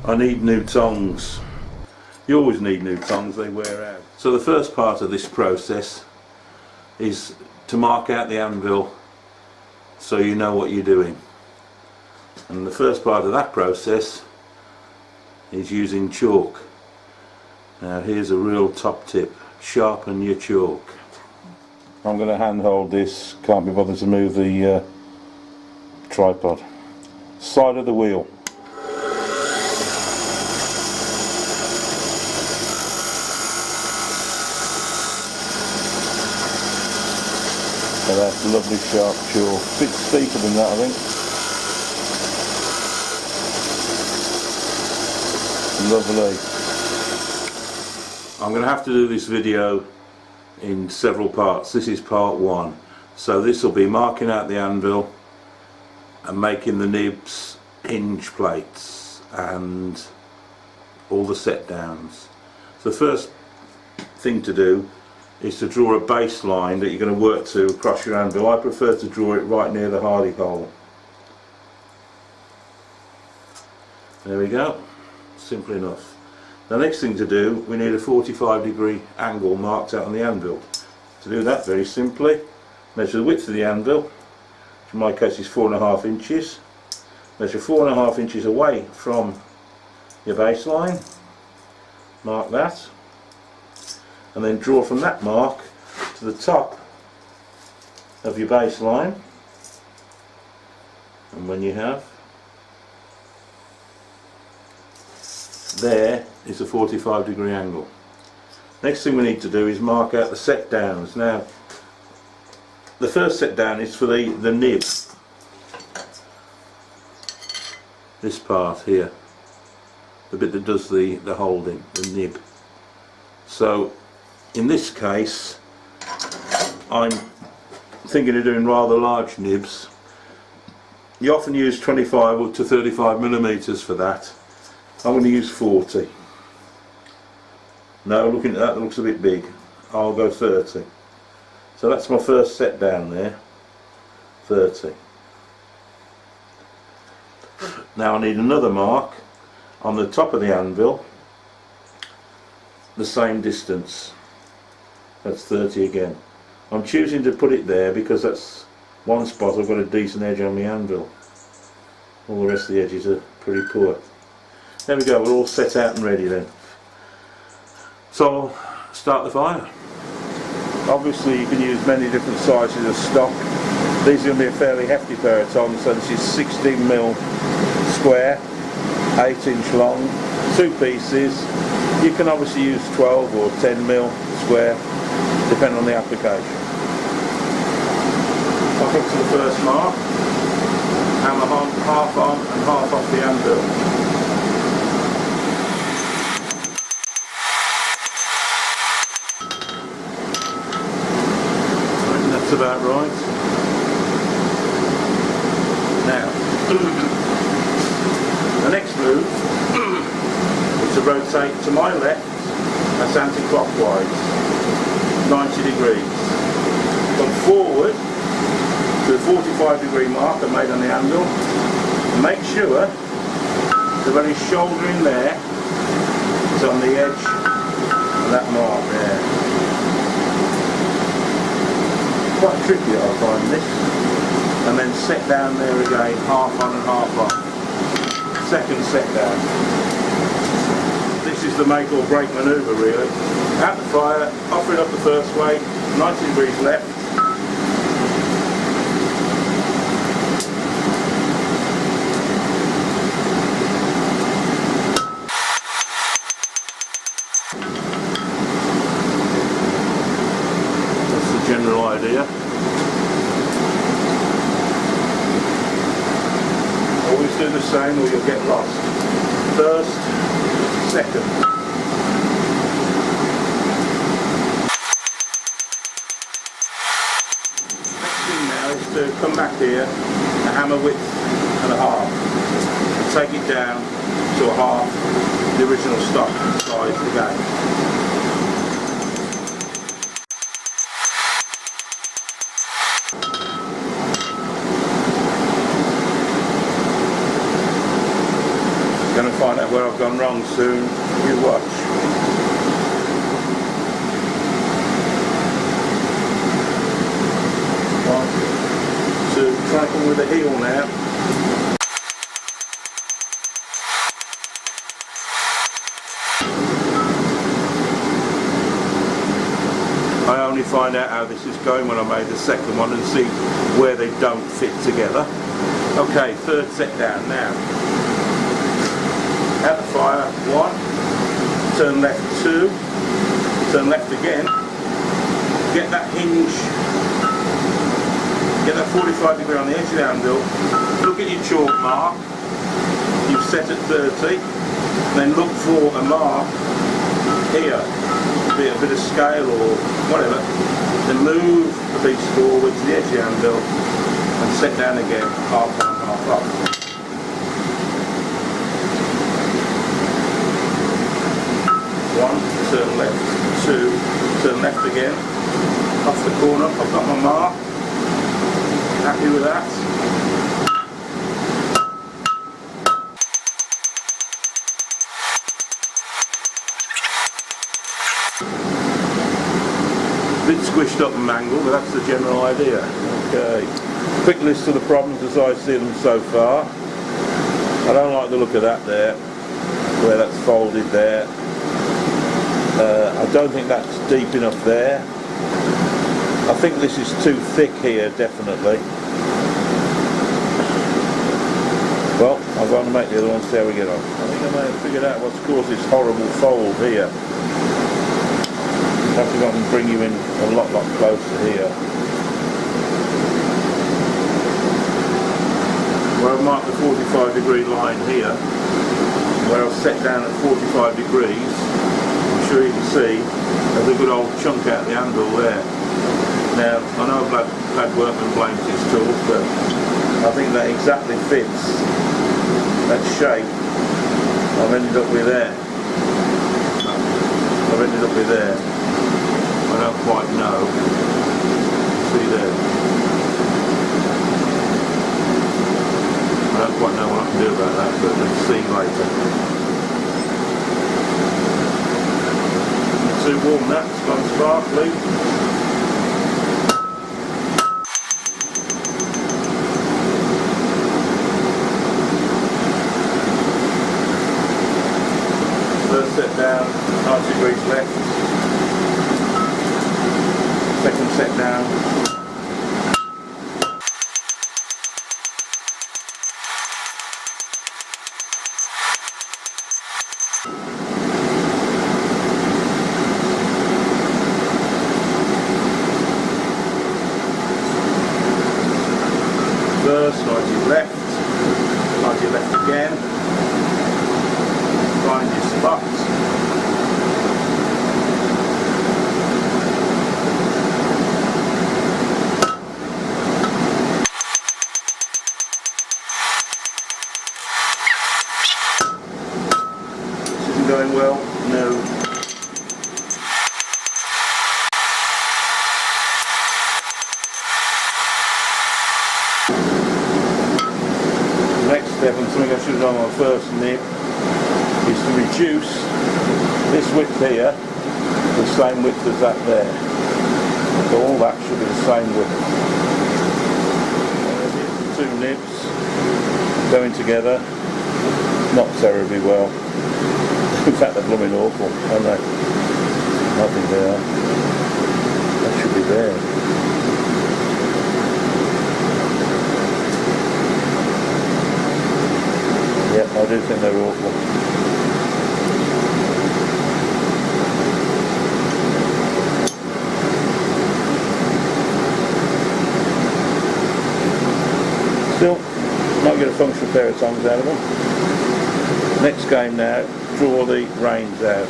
I need new tongs. You always need new tongs, they wear out. So the first part of this process is to mark out the anvil so you know what you're doing. And the first part of that process is using chalk. Now here's a real top tip: sharpen your chalk. I'm going to handhold this, can't be bothered to move the tripod. Side of the wheel. So that's lovely sharp chalk. A bit steeper than that, I think. Lovely. I'm going to have to do this video in several parts. This is part one. So this will be marking out the anvil and making the nibs, hinge plates and all the set downs. So the first thing to do is to draw a baseline that you're going to work to across your anvil. I prefer to draw it right near the hardy hole. There we go, simple enough. The next thing to do, we need a 45-degree angle marked out on the anvil. To do that, very simply, measure the width of the anvil, which in my case is 4.5 inches. Measure 4.5 inches away from your baseline, mark that, and then draw from that mark to the top of your baseline. And when you have, there is a 45-degree angle. Next thing we need to do is mark out the set downs. Now the first set down is for the nib, this part here, the bit that does the holding, the nib. So in this case I'm thinking of doing rather large nibs. You often use 25 up to 35 millimeters for that. I'm going to use 40. No, looking at that, looks a bit big. I'll go 30. So that's my first set down there, 30. Now I need another mark on the top of the anvil, the same distance. That's 30 again. I'm choosing to put it there because that's one spot I've got a decent edge on the anvil. All the rest of the edges are pretty poor. There we go, we're all set out and ready then. So I'll start the fire. Obviously you can use many different sizes of stock. These are going to be a fairly hefty pair of tongs, so this is 16mm square, 8-inch long, 2 pieces. You can obviously use 12 or 10mm square, depending on the application. I'll come to the first mark, hammer half on and half off the anvil. That's about right. Now, the next move is to rotate to my left, that's anti-clockwise, 90 degrees. Come forward to the 45-degree mark I made on the anvil, and make sure the very shoulder in there is on the edge of that mark there. Quite tricky I find this. And then set down there again, half on and half off. Second set down. This is the make or break manoeuvre really. At the fire, offer it up the first way, 90 degrees left. That's the general idea. Always do the same or you'll get lost. First, second. Next thing now is to come back here, a hammer width and a half, and take it down to a half, the original stock size again. Going to find out where I've have gone wrong soon. You watch. One, two, try to come with the heel now. I only find out how this is going when I made the second one and see where they don't fit together. Okay, third set down now. Out the fire, 1, turn left 2, turn left again, get that hinge, get that 45 degree on the edge of the anvil, look at your chalk mark, you've set at 30, then look for a mark here, be it a bit of scale or whatever, then move the piece forward to the edge of the anvil and set down again, half on, half off. One, turn left, 2, turn left again, off the corner, I've got my mark, happy with that. A bit squished up and mangled, but that's the general idea. Okay, quick list of the problems as I see them so far. I don't like the look of that there, where that's folded there. I don't think that's deep enough there. I think this is too thick here, definitely. Well, I'm going to make the other one, see how we get on. I think I may have figured out what's caused this horrible fold here. Perhaps if I can bring you in a lot closer here. Where I've marked the 45 degree line here, where I've set down at 45 degrees, I'm sure you can see there's a good old chunk out the anvil there. Now, I know a black workman blames his tools, but I think that exactly fits that shape. I've ended up with there. I've ended up with there. I don't quite know. See there. I don't quite know what I can do about that, but let's see later. Too warm, that's gone sparkly. First set down, 90 degrees left. Second set down. First, 90 left, 90 left again, find your spot. This isn't going well, no. Next step, and something I should have done on my first nib, is to reduce this width here to the same width as that there. So all that should be the same width. The two nibs going together, not terribly well. In fact, they're blooming awful, aren't they? I think they are. That should be there. Yep, I do think they're awful. Still, might get a functional pair of tongs out of them. Next game now, draw the reins out.